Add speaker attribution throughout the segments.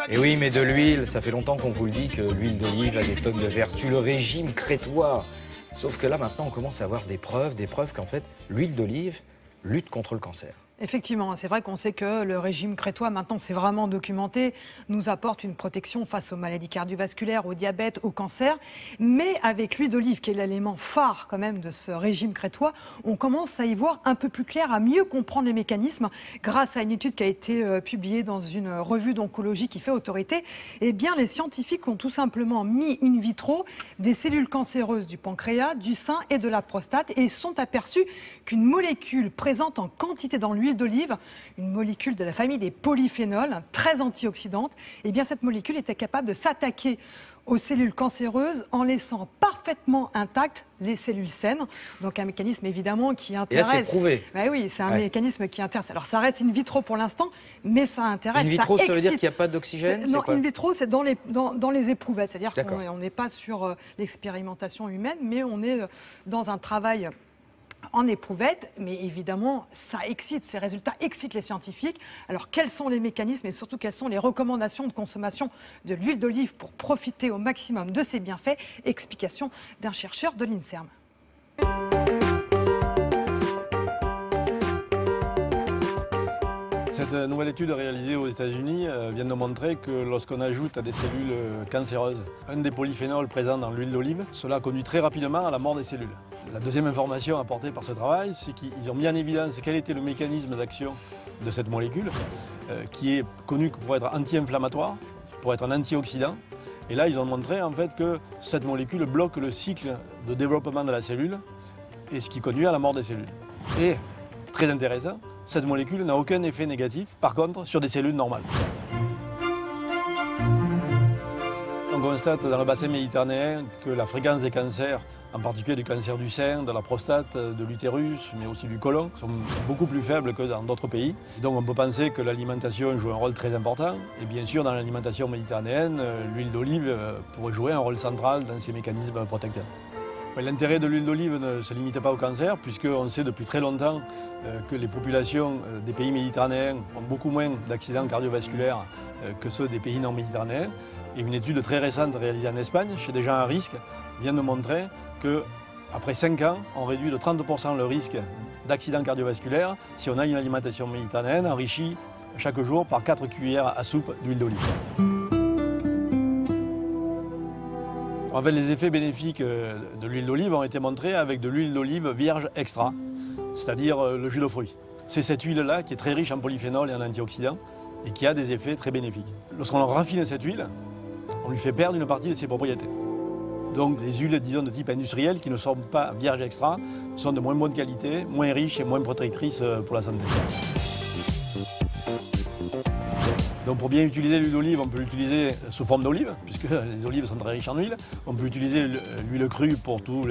Speaker 1: Et oui, mais de l'huile, ça fait longtemps qu'on vous le dit que l'huile d'olive a des tonnes de vertus, le régime crétois. Sauf que là, maintenant, on commence à avoir des preuves qu'en fait, l'huile d'olive lutte contre le cancer.
Speaker 2: Effectivement, c'est vrai qu'on sait que le régime crétois, maintenant c'est vraiment documenté, nous apporte une protection face aux maladies cardiovasculaires, au diabète, au cancer. Mais avec l'huile d'olive, qui est l'élément phare quand même de ce régime crétois, on commence à y voir un peu plus clair, à mieux comprendre les mécanismes. Grâce à une étude qui a été publiée dans une revue d'oncologie qui fait autorité, eh bien les scientifiques ont tout simplement mis in vitro des cellules cancéreuses du pancréas, du sein et de la prostate et sont aperçus qu'une molécule présente en quantité dans l'huile d'olive, une molécule de la famille des polyphénols, très antioxydante, et bien cette molécule était capable de s'attaquer aux cellules cancéreuses en laissant parfaitement intactes les cellules saines. Donc un mécanisme évidemment qui intéresse.
Speaker 1: Et là, c'est prouvé.
Speaker 2: Ben oui, c'est un mécanisme qui intéresse. Alors ça reste in vitro pour l'instant, mais ça intéresse.
Speaker 1: In vitro, ça veut dire qu'il n'y a pas d'oxygène?
Speaker 2: Non, in vitro, c'est dans les éprouvettes. C'est-à-dire
Speaker 1: qu'on
Speaker 2: n'est pas sur l'expérimentation humaine, mais on est dans un travail en éprouvette, mais évidemment, ça excite, ces résultats excitent les scientifiques. Alors, quels sont les mécanismes et surtout, quelles sont les recommandations de consommation de l'huile d'olive pour profiter au maximum de ses bienfaits? Explication d'un chercheur de l'INSERM.
Speaker 3: Cette nouvelle étude réalisée aux États-Unis vient de montrer que lorsqu'on ajoute à des cellules cancéreuses un des polyphénols présents dans l'huile d'olive, cela conduit très rapidement à la mort des cellules. La deuxième information apportée par ce travail, c'est qu'ils ont mis en évidence quel était le mécanisme d'action de cette molécule, qui est connue pour être anti-inflammatoire, pour être un antioxydant. Et là, ils ont montré en fait que cette molécule bloque le cycle de développement de la cellule, et ce qui conduit à la mort des cellules. Et, très intéressant, cette molécule n'a aucun effet négatif, par contre, sur des cellules normales. On constate dans le bassin méditerranéen que la fréquence des cancers, en particulier du cancer du sein, de la prostate, de l'utérus, mais aussi du côlon, sont beaucoup plus faibles que dans d'autres pays. Donc on peut penser que l'alimentation joue un rôle très important. Et bien sûr, dans l'alimentation méditerranéenne, l'huile d'olive pourrait jouer un rôle central dans ces mécanismes protecteurs. L'intérêt de l'huile d'olive ne se limite pas au cancer, puisqu'on sait depuis très longtemps que les populations des pays méditerranéens ont beaucoup moins d'accidents cardiovasculaires que ceux des pays non méditerranéens. Et une étude très récente réalisée en Espagne, chez des gens à risque, vient de montrer qu'après 5 ans, on réduit de 30% le risque d'accident cardiovasculaire si on a une alimentation méditerranéenne enrichie chaque jour par 4 cuillères à soupe d'huile d'olive. En fait, les effets bénéfiques de l'huile d'olive ont été montrés avec de l'huile d'olive vierge extra, c'est-à-dire le jus de fruits. C'est cette huile-là qui est très riche en polyphénols et en antioxydants et qui a des effets très bénéfiques. Lorsqu'on raffine cette huile, on lui fait perdre une partie de ses propriétés. Donc les huiles, disons, de type industriel qui ne sont pas vierges extra sont de moins bonne qualité, moins riches et moins protectrices pour la santé. Donc pour bien utiliser l'huile d'olive, on peut l'utiliser sous forme d'olive, puisque les olives sont très riches en huile. On peut utiliser l'huile crue pour toutes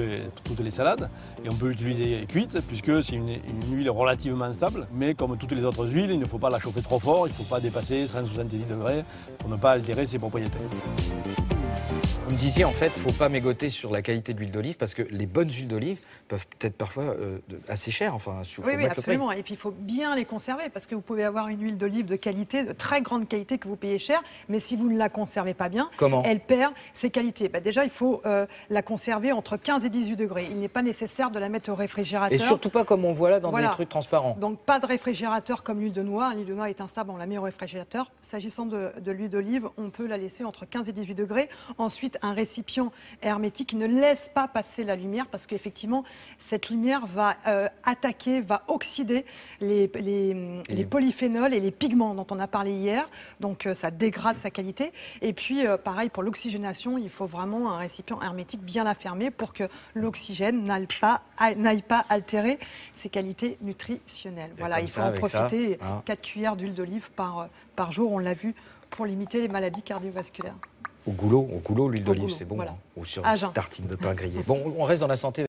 Speaker 3: les salades. Et on peut l'utiliser cuite, puisque c'est une huile relativement stable. Mais comme toutes les autres huiles, il ne faut pas la chauffer trop fort, il ne faut pas dépasser 170 degrés pour ne pas altérer ses propriétés.
Speaker 1: Vous me disiez, en fait, il ne faut pas mégoter sur la qualité de l'huile d'olive parce que les bonnes huiles d'olive peuvent être parfois assez chères. Enfin,
Speaker 2: oui, absolument. Et puis, il faut bien les conserver parce que vous pouvez avoir une huile d'olive de qualité, de très grande qualité que vous payez cher, mais si vous ne la conservez pas bien, elle perd ses qualités. Déjà, il faut la conserver entre 15 et 18 degrés. Il n'est pas nécessaire de la mettre au réfrigérateur.
Speaker 1: Et surtout pas comme on voit là dans des trucs transparents.
Speaker 2: Donc, pas de réfrigérateur comme l'huile de noix. L'huile de noix est instable, on la met au réfrigérateur. S'agissant de l'huile d'olive, on peut la laisser entre 15 et 18 degrés. Ensuite, un récipient hermétique qui ne laisse pas passer la lumière parce qu'effectivement, cette lumière va attaquer, va oxyder les polyphénols et les pigments dont on a parlé hier. Donc, ça dégrade sa qualité. Et puis, pareil, pour l'oxygénation, il faut vraiment un récipient hermétique bien affermé pour que l'oxygène n'aille pas altérer ses qualités nutritionnelles. Voilà, il faut en profiter. 4 cuillères d'huile d'olive par jour, on l'a vu, pour limiter les maladies cardiovasculaires.
Speaker 1: Au goulot, l'huile d'olive, c'est bon. Voilà. Ou sur une petite tartine de pain grillé. Bon, on reste dans la santé.